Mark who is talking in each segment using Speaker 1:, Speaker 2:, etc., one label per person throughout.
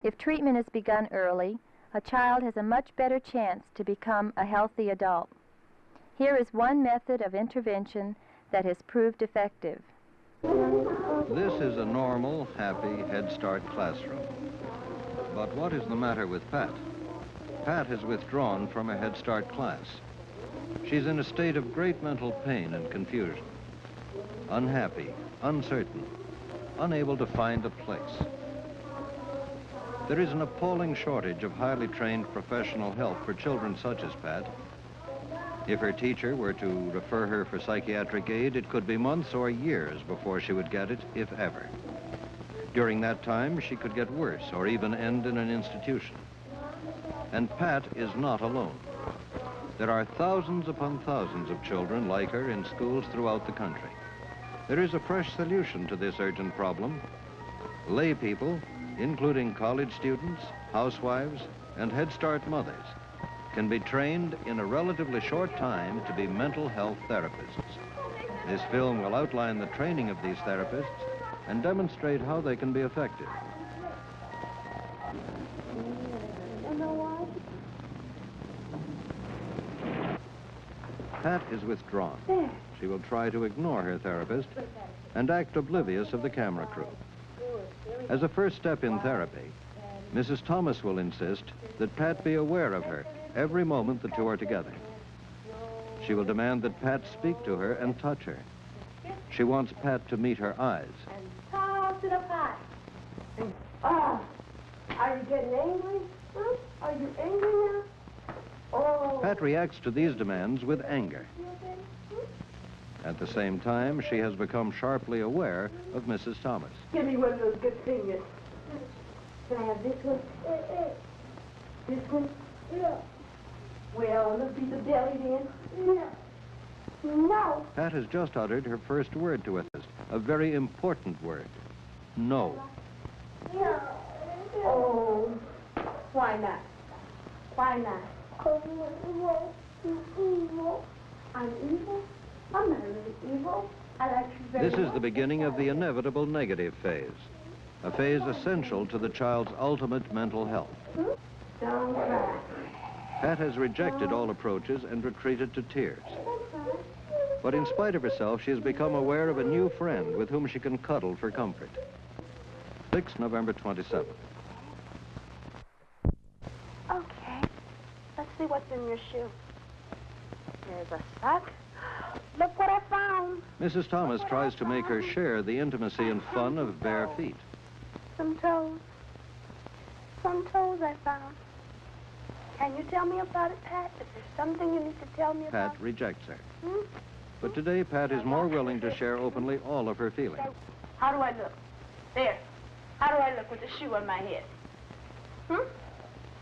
Speaker 1: If treatment is begun early, a child has a much better chance to become a healthy adult. Here is one method of intervention that has proved effective.
Speaker 2: This is a normal, happy Head Start classroom. But what is the matter with Pat? Pat has withdrawn from her Head Start class. She's in a state of great mental pain and confusion. Unhappy, uncertain, unable to find a place. There is an appalling shortage of highly trained professional help for children such as Pat. If her teacher were to refer her for psychiatric aid, it could be months or years before she would get it, if ever. During that time, she could get worse or even end in an institution. And Pat is not alone. There are thousands upon thousands of children like her in schools throughout the country. There is a fresh solution to this urgent problem. Lay people, including college students, housewives, and Head Start mothers, can be trained in a relatively short time to be mental health therapists. This film will outline the training of these therapists and demonstrate how they can be effective. Pat is withdrawn. She will try to ignore her therapist and act oblivious of the camera crew. As a first step in therapy, Mrs. Thomas will insist that Pat be aware of her every moment the two are together. She will demand that Pat speak to her and touch her. She wants Pat to meet her eyes.
Speaker 3: And talk to the Pat. Oh, are you getting angry? Huh? Are you angry now? Oh.
Speaker 2: Pat reacts to these demands with anger. At the same time, she has become sharply aware of Mrs. Thomas.
Speaker 3: Give me one of those good fingers. Can I have this one? This one? Yeah. Well, let's be the belly then. Yeah. No.
Speaker 2: Pat has just uttered her first word to us, a very important word. No.
Speaker 3: Yeah. Oh. Why not? Why not? Because you're evil. You're evil. I'm evil? I'm not really evil. I like you very
Speaker 2: This is the beginning of the inevitable negative phase, a phase essential to the child's ultimate mental health.
Speaker 3: Don't cry.
Speaker 2: Pat has rejected all approaches and retreated to tears. But in spite of herself, she has become aware of a new friend with whom she can cuddle for comfort. 6 November 27th.
Speaker 4: Okay, let's see what's in your shoe. There's a sock. Look what I found.
Speaker 2: Mrs. Thomas tries to make her share the intimacy and fun of bare feet.
Speaker 4: Some toes. Some toes I found. Can you tell me about it, Pat? Is there something you need to tell me about?
Speaker 2: Pat rejects her. But today, Pat is more willing to share openly all of her feelings.
Speaker 4: How do I look? There. How do I look with the shoe on my head?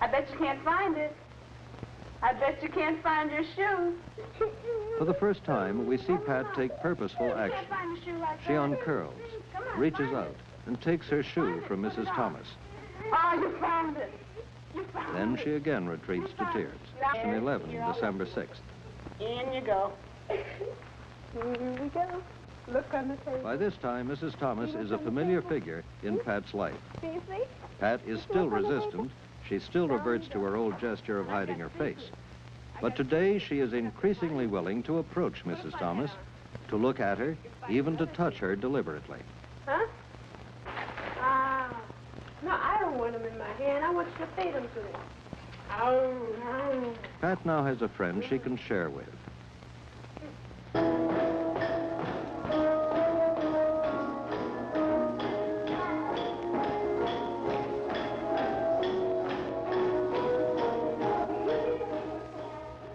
Speaker 4: I bet you can't find it. I bet you can't find your shoe.
Speaker 2: For the first time, we see Pat take purposeful action. She uncurls, reaches out, and takes her shoe from Mrs. Thomas.
Speaker 4: Oh, you found it. You found
Speaker 2: Then
Speaker 4: it.
Speaker 2: she again retreats to tears. Session 11, December 6th.
Speaker 4: In you go. Here we go. Look on the table.
Speaker 2: By this time, Mrs. Thomas is a familiar figure in Pat's life.
Speaker 4: See, you see?
Speaker 2: Pat is still resistant. She still reverts to her old gesture of hiding her face. But today, she is increasingly willing to approach Mrs. Thomas, to look at her, even to touch her deliberately.
Speaker 3: Huh? No, I don't want them in my hand. I want you to feed them to me. Oh.
Speaker 2: Pat now has a friend she can share with.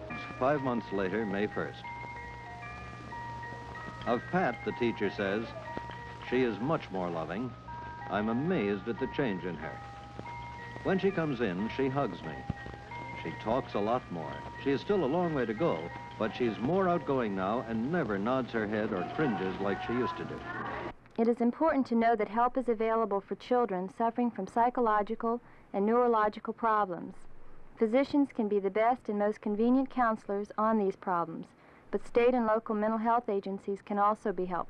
Speaker 2: It's 5 months later, May 1st. Of Pat, the teacher says, she is much more loving. I'm amazed at the change in her. When she comes in, she hugs me. She talks a lot more. She is still a long way to go, but she's more outgoing now and never nods her head or cringes like she used to do.
Speaker 1: It is important to know that help is available for children suffering from psychological and neurological problems. Physicians can be the best and most convenient counselors on these problems, but state and local mental health agencies can also be helpful.